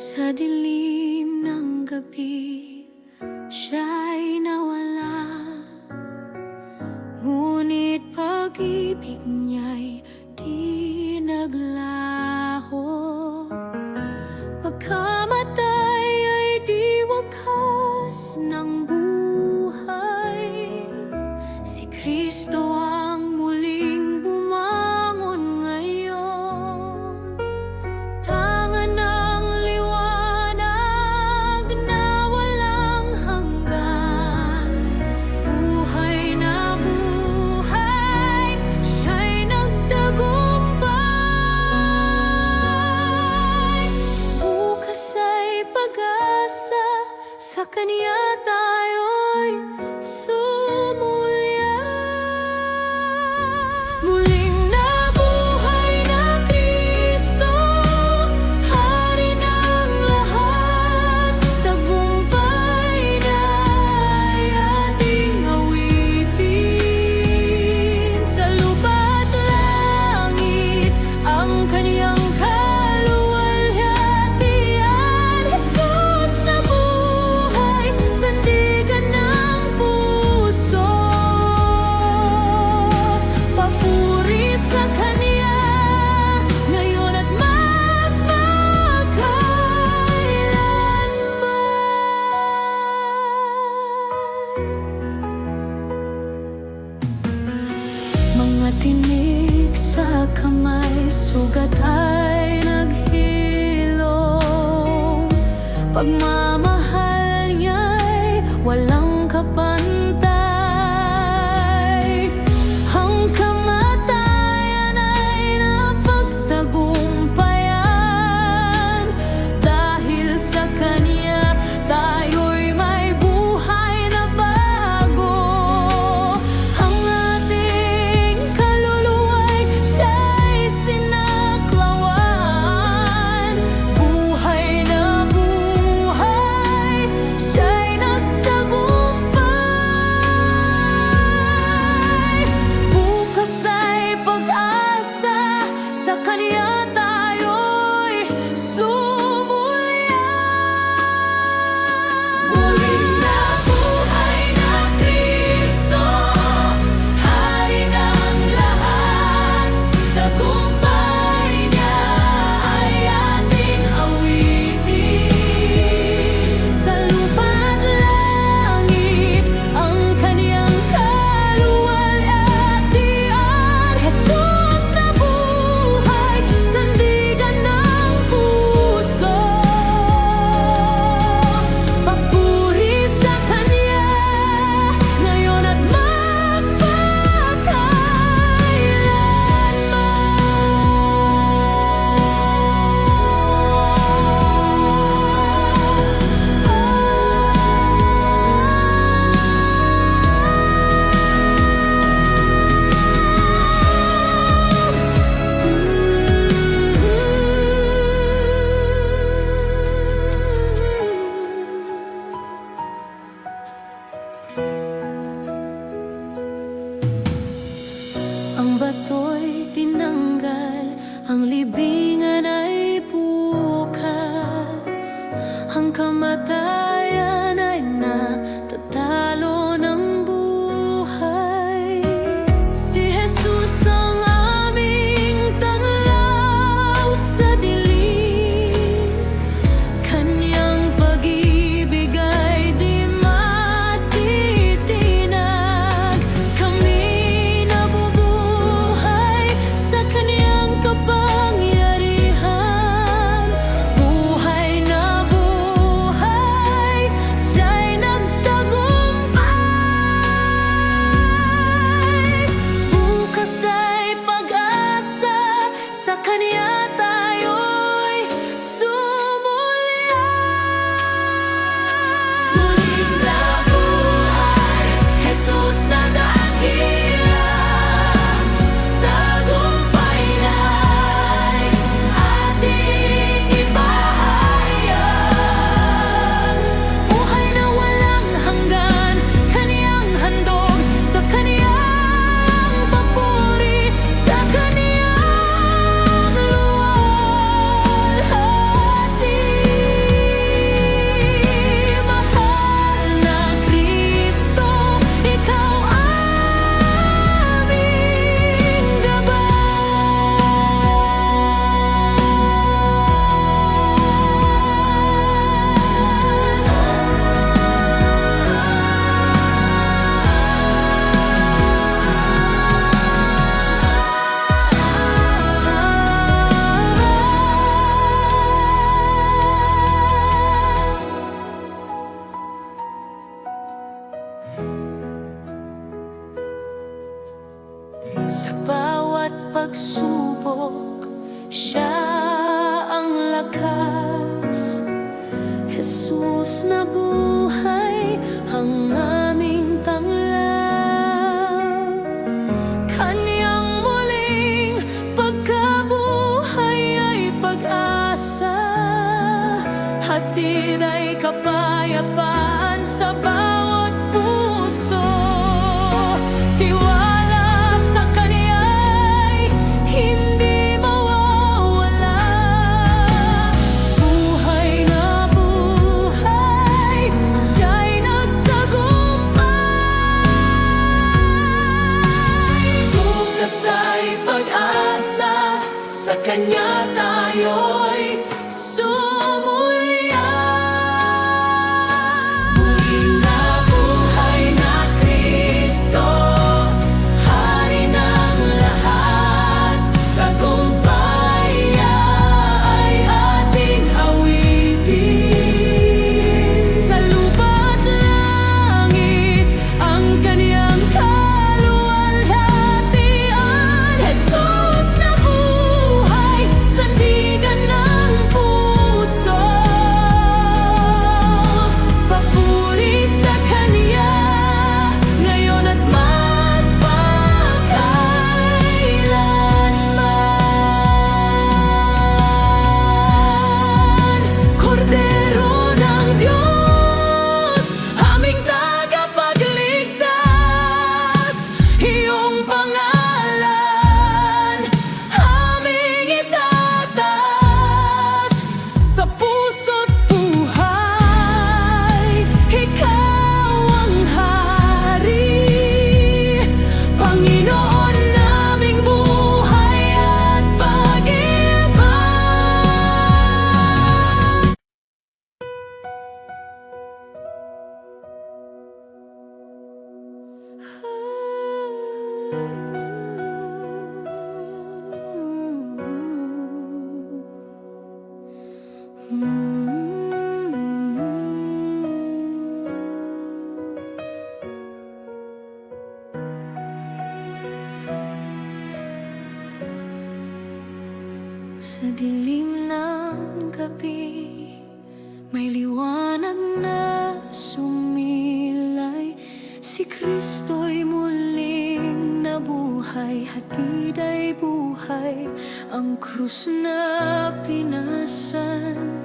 Sa dilim ng gabi, siya'y nawala. Ngunit pag-ibig niya'y di naglaho. Pagkamatay ay di wakas ng buhay. Si Kristo ang muling bumangon ngayon. Tangan ng liwanag na walang hanggan. Buhay na buhay, siya'y nagtagumpay. Bukas ay pag-asa, sa Kanya tayo'y sumulya. Muling nabuhay na Kristo, Hari ng lahat. Tagumpay na ay ating awitin. Sa lupa't langit, ang Kaniyang kaluwalhatian. Jesus na buhay, sandigan ng puso. Papuri sa Kanya, ngayon at magpakailanman. Mga tinik sa kamay, sugat ay naghilom. Pagmamahal niya'y walang kapantay. Ang kamatayan ay napagtagumpayan. Dahil sa Kanya, tayo'y may buhay na bago. Ang ating kaluluwa'y siya'y sinaklawan. Buhay na buhay, siya'y nagtagumpay. Bukas ay pag-asa, sa Kanya tayo'y sumulya. Muling nabuhay na Kristo, Hari ng lahat. Tagumpay niya ay ating awitin. Sa lupa't langit, ang Kaniyang kaluwalhatian. Jesus na buhay, sandigan ng puso. Papuri sa Kanya, ngayon at ang bato'y tinanggal, ang libingan ay bukas. Ang kamatayan ay natatalo ng buhay. Si Jesus ang aming tanglaw sa dilim. Kanyang pag-ibig ay di matitinag. Kami nabubuhay sa Kaniyang kapangyarihan. Buhay na buhay, buhay ang aming tanglaw. Kaniyang muling pagkabuhay ay pag-asa, hatid ay kapayapaan sa bawat puso. Tiwala sa Kaniya'y hindi mawawala. Buhay na buhay, siya'y nagtagumpay. Bukas ay pag-asa, sa Kanya tayo'y sumulya. Muling nabuhay na Kristo, Hari ng lahat. Tagumpay ay ating awitin. Sa lupa at langit ang Kaniyang kaluwalhatian. Jesus na buhay, sandigan ng puso. Papuri sa Kaniya, ngayon at magpakailanman. Kordero ng Diyos, aming tagapagligtas, iyong pangalan aming itataas. Sa puso't buhay, ikaw ang hari, Panginoon naming buhay at pag-ibig. Sa dilim ng gabi, may liwanag na sumilay. Si Kristo'y muling nabuhay, hatid ay buhay. Ang krus na pinasan,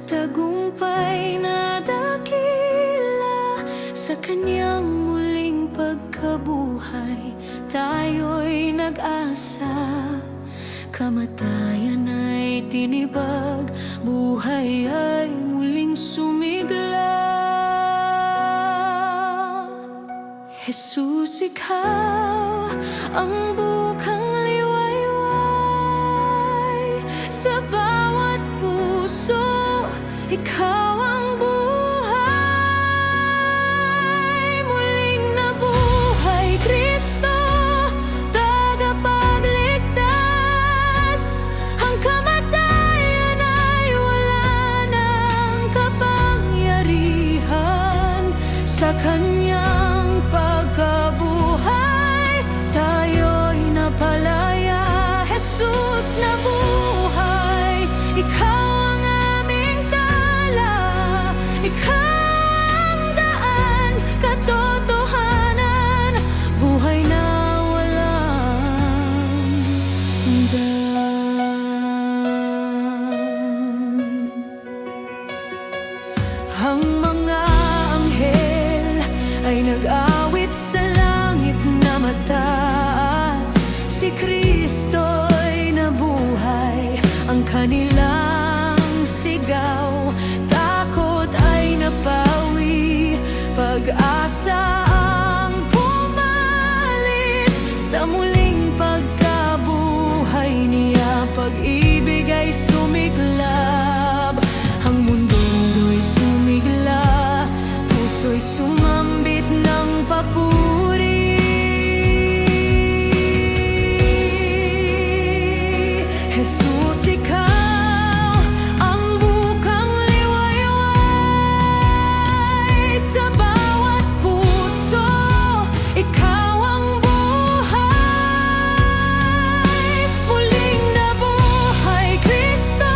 tagumpay na dakila. Sa Kaniyang muling pagkabuhay, tayo'y nag-asa. Kamatayan ay tinibag, buhay ay muling sumigla. Jesus, ikaw ang bukang liwayway. Sa bawat puso, ikaw ang buhay. Muling nabuhay, Kristo, tagapagligtas. Ang kamatayan ay wala ng kapangyarihan. Sa Kanyang pagkabuhay, tayo'y napalaya. Jesus na buhay, ikaw ang aming tala. Ikaw ang daan, katotohanan, buhay na walang hanggan. Ang mga anghel ay nag-awit sa langit na mataas. Si Kristo'y nabuhay, ang kanilang sigaw. Takot ay napawi, pag-asa ang pumalit. Sa muling pagkabuhay niya, pag-ibig ay sumiklab. Ang mundo'y sumigla, puso'y sumambit ng papuri. Jesus, ikaw ang bukang liwayway. Sa bawat puso, ikaw ang buhay. Muling nabuhay, Kristo,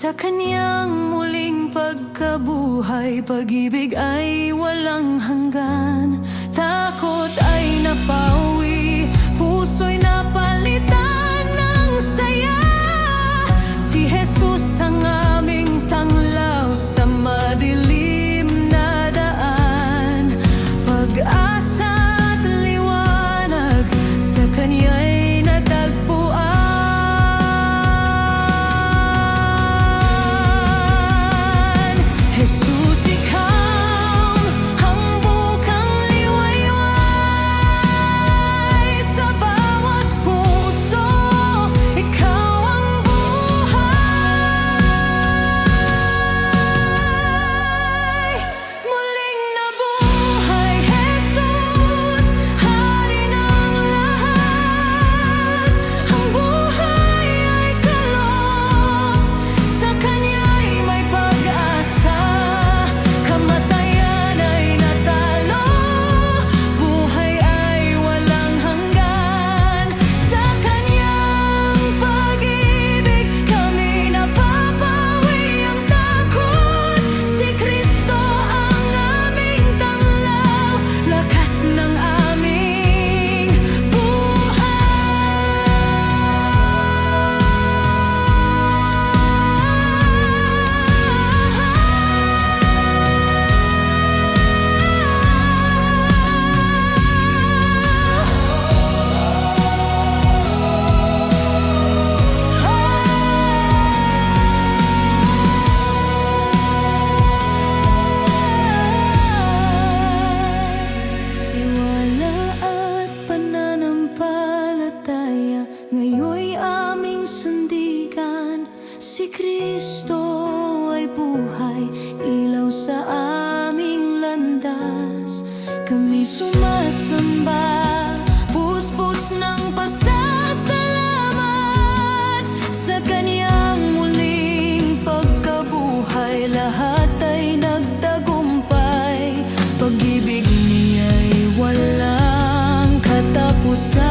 Sa kanyang muling pagkabuhay, pag-ibig ay walang hanggan. Takot ay napawi, puso'y napalitan ng saya. Si Jesus ang aming tanglaw sa madilim na daan. Pag-asa at liwanag sa kanya'y natagpuan. Jesus, ikaw ang bukang liwayway sa bawat puso. Ikaw ang buhay. Muling nabuhay, Jesus, Hari ng lahat. Ang buhay ay kaloob, sa Kanya'y may pag-asa. Kamatayan ay natalo, buhay ay walang hanggan. Sa Kanyang pag-ibig kami napapawi ang takot. Si Kristo ang aming tanglaw, lakas ng aming tiwala at pananampalataya, ngayon'y aming sandigan. Si Kristo ay buhay, ilaw sa aming landas. Kami sumasamba, buhos-buhos ng pasasalamat sa Kanyang muling pagkabuhay. Lahat ay nagtagumpay, pag-ibig niya'y walang katapusan.